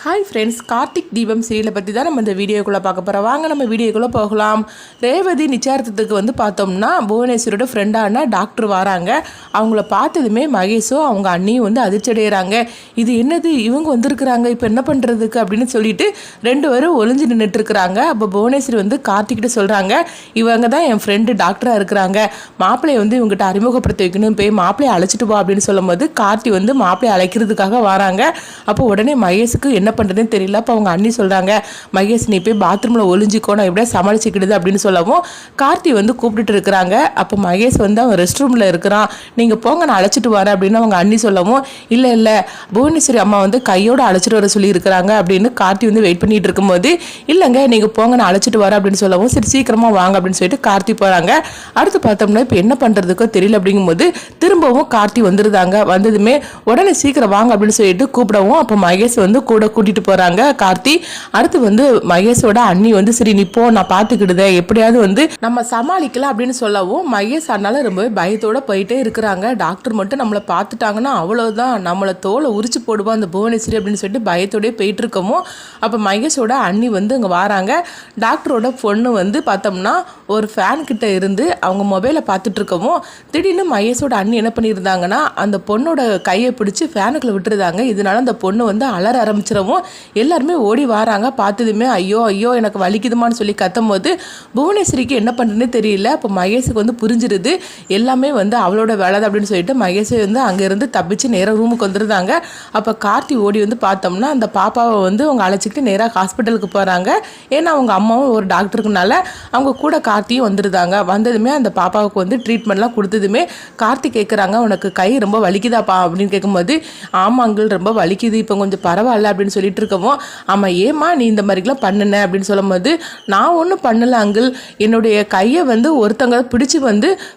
Hi friends, Karthik தீபம் சீரியலை பற்றி தான் நம்ம இந்த வீடியோக்குள்ளே பார்க்க போகிறோம். வாங்க நம்ம வீடியோக்குள்ளே போகலாம். ரேவதி நிச்சயார்த்தத்துக்கு பார்த்தோம்னா புவனேஸ்வரோட ஃப்ரெண்டான டாக்டர் வராங்க. அவங்கள பார்த்ததுமே மகேஷும் அவங்க அண்ணியும் அதிர்ச்சி அடைகிறாங்க. இது என்னது, இவங்க வந்திருக்கிறாங்க, இப்போ என்ன பண்ணுறதுக்கு அப்படின்னு சொல்லிட்டு ரெண்டு பேரும் ஒளிஞ்சு நின்றுட்டுருக்குறாங்க. அப்போ புவனேஸ்வரி கார்த்திக்கிட்ட சொல்கிறாங்க, இவங்க தான் என் ஃப்ரெண்டு டாக்டராக இருக்கிறாங்க, மாப்பிள்ளையை இவங்ககிட்ட அறிமுகப்படுத்தி வைக்கணும், போய் மாப்பிள்ளையை அழைச்சிட்டு போ அப்படின்னு சொல்லும் போது கார்த்தி மாப்பிள்ளையை அழைக்கிறதுக்காக வராங்க. அப்போ உடனே மகேஷுக்கு என்ன பண்ணுறதுன்னு தெரியல. அப்போ அவங்க அண்ணி சொல்கிறாங்க, மகேஷ் நீ போய் பாத்ரூமில் ஒளிஞ்சிக்கோ, நான் எப்படியா சமாளிச்சுக்கிடுது அப்படின்னு சொல்லவும் கார்த்தி கூப்பிட்டுட்டு இருக்கிறாங்க. அப்போ மகேஷ் அவன் ரெஸ்ட் ரூமில் இருக்கிறான், நீங்கள் போங்க நான் அழைச்சிட்டு வரேன் அப்படின்னு அவங்க அண்ணி சொல்லவும், இல்லை புவனேஸ்வரி அம்மா கையோடு அழைச்சிட்டு வர சொல்லி இருக்கிறாங்க அப்படின்னு கார்த்தி வெயிட் பண்ணிட்டு இருக்கும்போது, இல்லைங்க நீங்கள் போங்க நான் அழைச்சிட்டு வரேன் அப்படின்னு சொல்லவும், சரி சீக்கிரமாக வாங்க அப்படின்னு சொல்லிட்டு கார்த்தி போகிறாங்க. அடுத்து பார்த்தோம்னா இப்போ என்ன பண்ணுறதுக்கோ தெரியல அப்படிங்கும்போது திரும்பவும் கார்த்தி வந்துருந்தாங்க. வந்ததுமே உடனே சீக்கிரம் வாங்க அப்படின்னு சொல்லிட்டு கூப்பிடவும், அப்போ மகேஷ் கூட கூட்டிட்டு போறாங்க கார்த்தி. அடுத்து மகேஷோட அண்ணி சரி நீ போ நான் பாத்துக்கிடுதே, எப்படியாவது நம்ம சமாளிக்கலாம் அப்படின்னு சொல்லவும் மகேஷ் அண்ணால ரொம்பவே பயத்தோட போயிட்டே இருக்கிறாங்க. டாக்டர் மட்டும் நம்மளை பார்த்துட்டாங்கன்னா அவ்வளவுதான், நம்மளை தோலை உரிச்சு போடுவா அந்த புவனேஸ்வரி அப்படின்னு சொல்லிட்டு பயத்தோடய போயிட்டு இருக்கவும், அப்போ மகேஷோட அண்ணி அங்கே வராங்க. டாக்டரோட பொண்ணு பார்த்தோம்னா ஒரு ஃபேன் கிட்ட இருந்து அவங்க மொபைலை பார்த்துட்டு இருக்கவும், திடீர்னு மகேஷோட அண்ணி என்ன பண்ணியிருந்தாங்கன்னா அந்த பொண்ணோட கையை பிடிச்சி ஃபேனுக்குள்ள விட்டுருந்தாங்க. இதனால அந்த பொண்ணு அலற ஆரம்பிச்சிடவும் எல்லாருமே ஓடி வராங்க. பார்த்ததுமே ஐயோ ஐயோ எனக்கு வலிக்குதுமான்னு சொல்லி கத்தும் போது புவனேஸ்வரிக்கு என்ன பண்ணுறதுன்னு தெரியல. அப்போ மகேஷுக்கு புரிஞ்சிருது எல்லாமே அவளோட வேலை அப்படின்னு சொல்லிட்டு மகேஷ் அங்கேருந்து தப்பிச்சு நேராக ரூமுக்கு வந்துருந்தாங்க. அப்போ கார்த்தி ஓடி பார்த்தோம்னா அந்த பாப்பாவை அவங்க அழைச்சிக்கிட்டு நேராக ஹாஸ்பிட்டலுக்கு போகிறாங்க. ஏன்னா அவங்க அம்மாவும் ஒரு டாக்டருக்குனால அவங்க கூட கார்த்தியும் வந்துருந்தாங்க. வந்ததுமே அந்த பாப்பாவுக்கு ட்ரீட்மெண்ட்லாம் கொடுத்ததுமே கார்த்தி கேட்குறாங்க, உனக்கு கை ரொம்ப வலிக்குதாப்பா அப்படின்னு கேட்கும்போது, ஆமாங்கள் ரொம்ப வலிக்குது, இப்போ கொஞ்சம் பரவாயில்ல அப்படின்னு சொல்லிட்டு இருக்கவும், ஆமாம் ஏமா நீ இந்த மாதிரிலாம் பண்ணுன அப்படின்னு சொல்லும்போது, நான் ஒன்றும் பண்ணலை அங்கிள், என்னுடைய கையை ஒருத்தங்க பிடிச்சி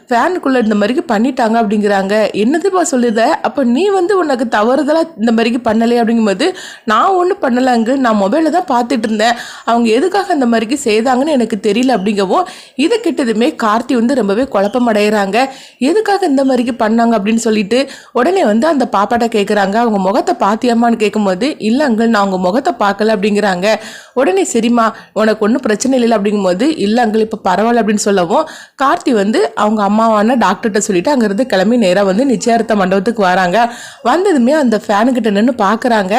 ஃபேனுக்குள்ளே இந்த மாதிரிக்கு பண்ணிட்டாங்க அப்படிங்கிறாங்க. என்னதுப்பா சொல்லுத, அப்போ நீ உனக்கு தவறுதலாக இந்த மாதிரிக்கு பண்ணலை அப்படிங்கும்போது, நான் ஒன்றும் பண்ணலை அங்கிள், நான் மொபைலில் தான் பார்த்துட்டு இருந்தேன், அவங்க எதுக்காக இந்த மாதிரிக்கு செய்தாங்கன்னு எனக்கு தெரியல அப்படிங்கவும், இதை கிட்டதுமே கார்த்தி ரொம்பவே குழப்பம் அடைகிறாங்க. எதுக்காக இந்த மாதிரிக்கு பண்ணாங்க அப்படின்னு சொல்லிட்டு உடனே அந்த பாப்பாட்ட கேட்குறாங்க, அவங்க முகத்தை பாத்தியம்மான்னு கேட்கும்போது, இல்லை அங்கிள் நான் அவங்க முகத்தை பார்க்கல அப்படிங்கிறாங்க. உடனே சரிம்மா உனக்கு ஒன்றும் பிரச்சனை இல்லை அப்படிங்கும்போது, இல்லை அங்கிள் இப்போ பரவாயில்ல அப்படின்னு சொல்லவும் கார்த்தி அவங்க அம்மாவான டாக்டர்கிட்ட சொல்லிட்டு அங்கேருந்து கிளம்பி நேராக நிச்சயார்த்த மண்டபத்துக்கு வராங்க. வந்ததுமே அந்த ஃபேனுக்கிட்ட நின்று பார்க்குறாங்க,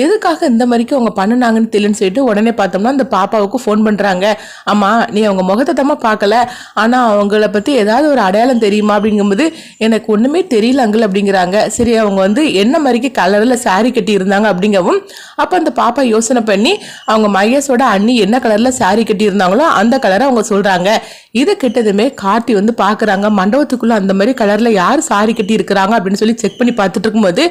எதுக்காக இந்த மாதிரிக்கு அவங்க பண்ணினாங்கன்னு தெரியலன்னு சொல்லிட்டு உடனே பார்த்தோம்னா அந்த பாப்பாவுக்கு ஃபோன் பண்ணுறாங்க, அம்மா நீ அவங்க முகத்தை தம்மா பார்க்கல, ஆனால் அவங்கள பற்றி ஏதாவது ஒரு அடையாளம் தெரியுமா அப்படிங்கும்போது, எனக்கு ஒன்றுமே தெரியல அங்கிள் அப்படிங்கிறாங்க. சரி அவங்க என்ன மாதிரிக்கு கலரில் சாரி கட்டி இருந்தாங்க அப்படிங்கவும், அப்போ அந்த பாப்பா யோசனை பண்ணி அவங்க மகேஷோட அண்ணி என்ன கலரில் சாரி கட்டி இருந்தாங்களோ அந்த கலரை அவங்க சொல்கிறாங்க. இது கிட்டதுமே கார்த்தி பார்க்குறாங்க, மண்டபத்துக்குள்ளே அந்த மாதிரி கலரில் யார் சாரி கட்டி இருக்கிறாங்க அப்படின்னு சொல்லி செக் பண்ணி பார்த்துட்டு இருக்கும்போது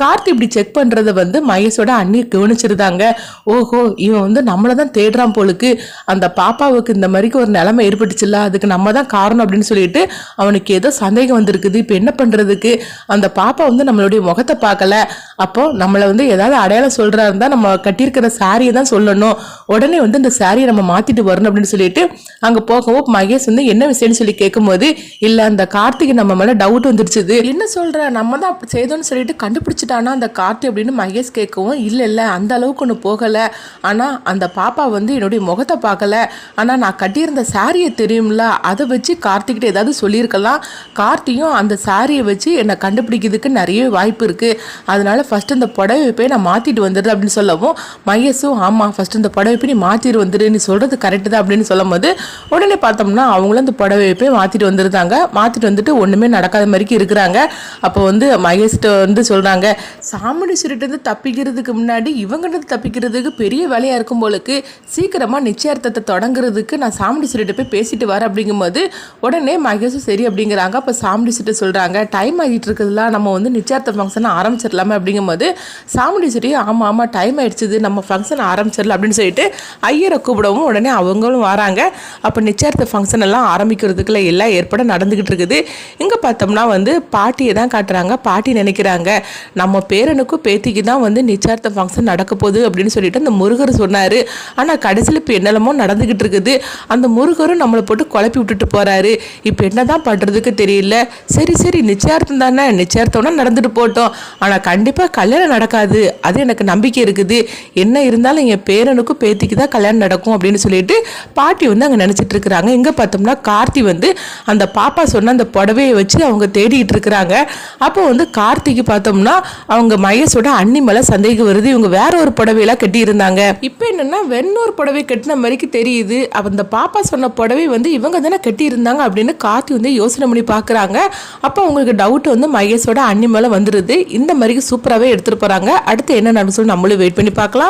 கார்த்தி இப்படி செக் பண்ணுறதை மகேஷோட அண்ணி கவனிச்சிருந்தாங்க. ஓஹோ இவன் நம்மளை தான் தேடுறான் போலுக்கு, அந்த பாப்பாவுக்கு இந்த மாதிரிக்கு ஒரு நிலைமை ஏற்பட்டுச்சுல்ல, அதுக்கு நம்ம தான் காரணம் அப்படின்னு சொல்லிட்டு அவனுக்கு ஏதோ சந்தேகம் வந்திருக்குது. இப்போ என்ன பண்ணுறதுக்கு, அந்த பாப்பா நம்மளுடைய முகத்தை பார்க்கல, அப்போ நம்மளை ஏதாவது அடையாளம் சொல்கிறா இருந்தால் நம்ம கட்டியிருக்கிற சாரியை தான் சொல்லணும், உடனே இந்த சாரியை நம்ம மாற்றிட்டு வரணும் அப்படின்னு சொல்லிட்டு அங்கே போகவும் மகேஷ் என்ன விஷயம்னு சொல்லி கேட்கும்போது, இல்லை அந்த கார்த்திகை நம்ம மேலே டவுட் வந்துருச்சுது, என்ன சொல்கிற நம்ம தான் அப்படி செய்தோன்னு சொல்லிட்டு கண்டுபிடிச்சிட்டானா அந்த கார்த்தி அப்படின்னு மகேஷ் கேட்கவும், இல்லை அந்த அளவுக்கு ஒன்று போகலை, ஆனால் அந்த பாப்பா என்னுடைய முகத்தை பார்க்கல, ஆனால் நான் கட்டியிருந்த சாரியை தெரியும்ல, அதை வச்சு கார்த்திகிட்ட ஏதாவது சொல்லியிருக்கலாம், கார்த்தியும் அந்த சாரியை வச்சு என்னை கண்டுபிடிக்கிறதுக்கு நிறைய வாய்ப்பு இருக்குது, அதனால ஃபஸ்ட்டு இந்த புடவை போய் நான் மாற்றிட்டு வந்துடுது அப்படின்னு சொல்லவும் மகேஷும் ஆமாம் ஃபஸ்ட்டு இந்த புடவை போய் நீ மாற்றிட்டு வந்துடு, நீ சொல்கிறது கரெக்டு தான் அப்படின்னு சொல்லும் போது உடனே பார்த்தோம்னா அவங்களும் அந்த புடவை போய் மாற்றிட்டு வந்துருந்தாங்க. மாற்றிட்டு வந்துட்டு ஒன்றுமே நடக்காத மாதிரிக்கு இருக்கிறாங்க. அப்போ மகேஷ்கிட்ட சொல்கிறாங்க, சாமுடி சுருட்டு தப்பிக்கிறதுக்கு முன்னாடி இவங்கிட்ட தப்பிக்கிறதுக்கு பெரிய வேலையாக இருக்கும் போலுக்கு, சீக்கிரமாக நிச்சயார்த்தத்தை தொடங்குறதுக்கு நான் சாமுடி சுருட்டு போய் பேசிட்டு வரேன் அப்படிங்கும்போது உடனே மகேஷும் சரி அப்படிங்கிறாங்க. அப்போ சாமுடி சுருட்டு சொல்கிறாங்க, டைம் ஆகிட்டு இருக்குதுல, நம்ம நிச்சயார்த்த ஃபங்க்ஷனை ஆரம்பிச்சிடலாமே அப்படிங்கும்போது சாமுடி சுருட்டி ஆமாம் டைம் ஆயிடுச்சுது, நம்ம ஃபங்க்ஷன் ஆரம்பிச்சிடலாம் அப்படின்னு சொல்லிட்டு ஐயரை கூப்பிடவும் உடனே அவங்களும் வராங்க. அப்போ நிச்சயார்த்த ஃபங்க்ஷன் எல்லாம் ஆரம்பிக்கிறதுக்குள்ள எல்லாம் ஏற்பாடு நடந்துக்கிட்டு இருக்குது. இங்கே பார்த்தோம்னா பாட்டியை தான் காட்டுறாங்க. பாட்டி நினைக்கிறாங்க நம்ம பேரனுக்கும் பேத்திக்கு தான் நிச்சயார்த்த ஃபங்க்ஷன் நடக்க போகுது அப்படின்னு சொல்லிட்டு அந்த முருகர் சொன்னார். ஆனால் கடைசியில் இப்போ என்னெல்லாமோ நடந்துக்கிட்டு இருக்குது, அந்த முருகரும் நம்மளை போட்டு குழப்பி விட்டுட்டு போகிறாரு, இப்போ என்ன தான் பண்ணுறதுக்கு தெரியல. சரி நிச்சயார்த்தம் தானே, நிச்சயார்த்தம்னா நடந்துட்டு போட்டோம், ஆனால் கண்டிப்பாக கல்யாணம் நடக்காது, அது எனக்கு நம்பிக்கை நம்பிக்கை இருக்குது, என்ன இருந்தாலும் என் பேரனுக்கும் பேத்திக்கு தான் கல்யாணம் நடக்கும் அப்படின்னு சொல்லிட்டு பாட்டி வந்து அங்கே நினச்சிட்டு இருக்கிறாங்க. இங்கே பார்த்தோம்னா கார்த்தி வந்து அந்த பாப்பா சொன்ன அந்த புடவையை வச்சு அவங்க தேடிட்டு இருக்கிறாங்க. அப்போ வந்து கார்த்திக்கு பார்த்தோம்னா அவங்க மகேஷோட அண்ணி மேலே சந்தேகம் வருது, இவங்க வேற ஒரு புடவையெல்லாம் கட்டியிருந்தாங்க. இப்போ என்னன்னா வெண்ணூர் புடவை கட்டின மாதிரிக்கு தெரியுது, அந்த பாப்பா சொன்ன புடவை வந்து இவங்க தானே கட்டியிருந்தாங்க அப்படின்னு கார்த்தி வந்து யோசனை பண்ணி பார்க்குறாங்க. அப்போ அவங்களுக்கு டவுட் வந்து மகேஷோட அண்ணி மேலே வந்துடுது. இந்த மாதிரி சூப்பராகவே எடுத்துகிட்டு போகிறாங்க. அடுத்து என்ன நடக்கும் சொல்லி நம்மளும் வெயிட் பண்ணி பார்க்கலாம்.